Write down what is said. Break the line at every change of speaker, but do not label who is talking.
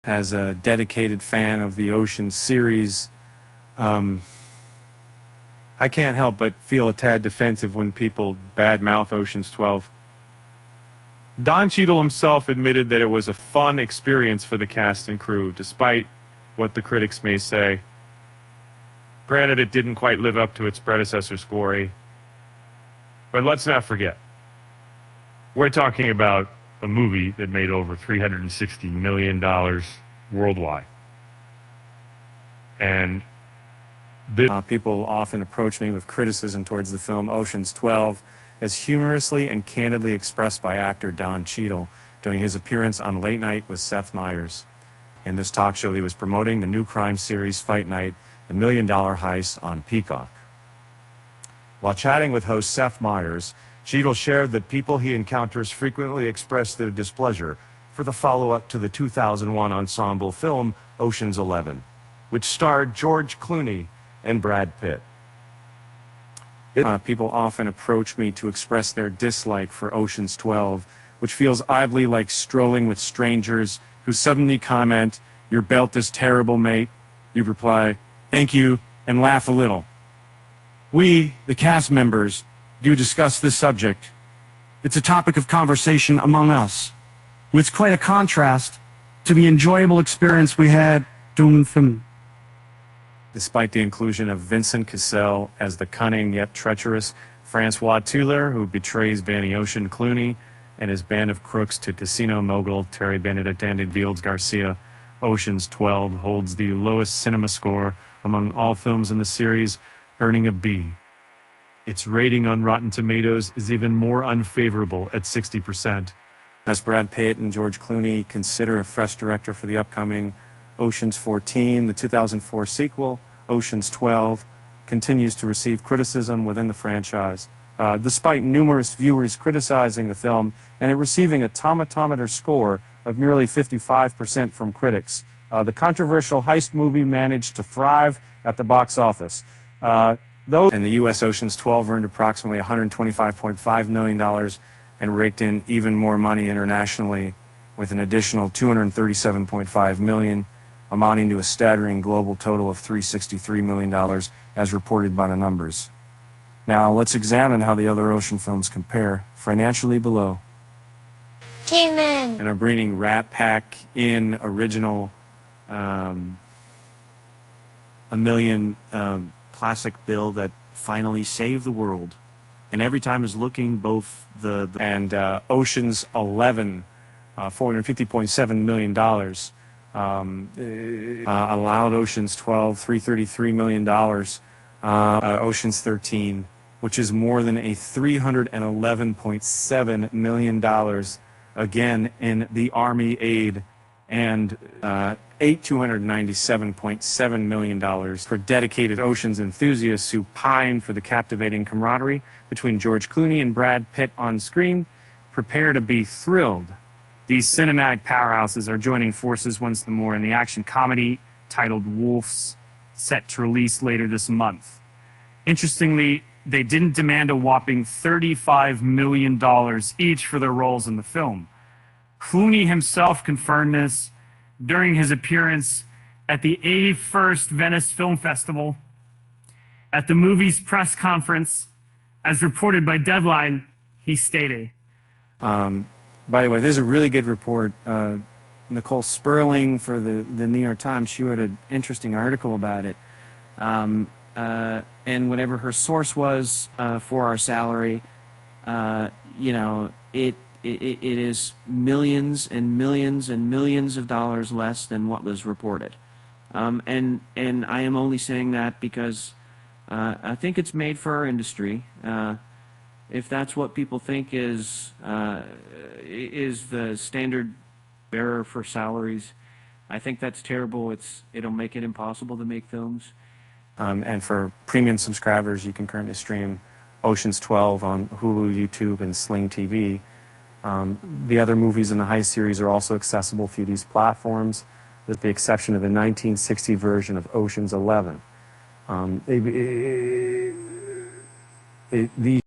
As a dedicated fan of the Oceans series, I can't help but feel a tad defensive when people badmouth Oceans 12. Don Cheadle himself admitted that it was a fun experience for the cast and crew, despite what the critics may say. Granted, it didn't quite live up to its predecessor's glory. But let's not forget, we're talking about a movie that made over $360 million worldwide. And people often approach me with criticism towards the film Oceans 12 as humorously and candidly expressed by actor Don Cheadle during his appearance on Late Night with Seth Meyers. In this talk show, he was promoting the new crime series Fight Night, The $1 Million Heist on Peacock. While chatting with host Seth Meyers, Cheadle shared that people he encounters frequently express their displeasure for the follow-up to the 2001 ensemble film Ocean's 11, which starred George Clooney and Brad Pitt. People often approach me to express their dislike for Ocean's 12, which feels oddly like strolling with strangers who suddenly comment, "Your belt is terrible, mate." You reply, "Thank you," and laugh a little. We, the cast members, do discuss this subject. It's a topic of conversation among us. It's quite a contrast to the enjoyable experience we had doing the film. Despite the inclusion of Vincent Cassel as the cunning yet treacherous Francois Tuller, who betrays Danny Ocean Clooney and his band of crooks to casino mogul Terry Benedict and Fields Garcia, Ocean's 12 holds the lowest cinema score among all films in the series, earning a B. Its rating on Rotten Tomatoes is even more unfavorable at 60%. As Brad Pitt and George Clooney consider a fresh director for the upcoming Ocean's 14, the 2004 sequel, Ocean's 12, continues to receive criticism within the franchise, despite numerous viewers criticizing the film and it receiving a tomatometer score of nearly 55% from critics. The controversial heist movie managed to thrive at the box office. In the U.S., Ocean's 12 earned approximately $125.5 million and raked in even more money internationally with an additional $237.5 million, amounting to a staggering global total of $363 million as reported by the numbers. Now let's examine how the other Ocean films compare financially below.
Amen.
And a bringing Rat Pack in original $1 million classic bill that finally saved the world, and every time is looking both Ocean's 11, $450.7 million, allowed Ocean's 12 $333 million, Ocean's 13, which is more than a $311.7 million again in the Army aid, and $297.7 million for dedicated Oceans enthusiasts who pine for the captivating camaraderie between George Clooney and Brad Pitt on screen. Prepare to be thrilled. These cinematic powerhouses are joining forces once more in the action comedy titled Wolves, set to release later this month. Interestingly, they didn't demand a whopping $35 million each for their roles in the film. Clooney himself confirmed this during his appearance at the 81st Venice Film Festival. At the movie's press conference, as reported by Deadline, he stated, by the way, there's a really good report. Nicole Sperling for the New York Times, she wrote an interesting article about it. And whatever her source was for our salary, it is millions and millions and millions of dollars less than what was reported. And I am only saying that because I think it's made for our industry. If that's what people think is the standard bearer for salaries, I think that's terrible. It'll make it impossible to make films. And for premium subscribers, you can currently stream Ocean's 12 on Hulu, YouTube, and Sling TV. The other movies in the heist series are also accessible through these platforms, with the exception of the 1960 version of Ocean's 11. These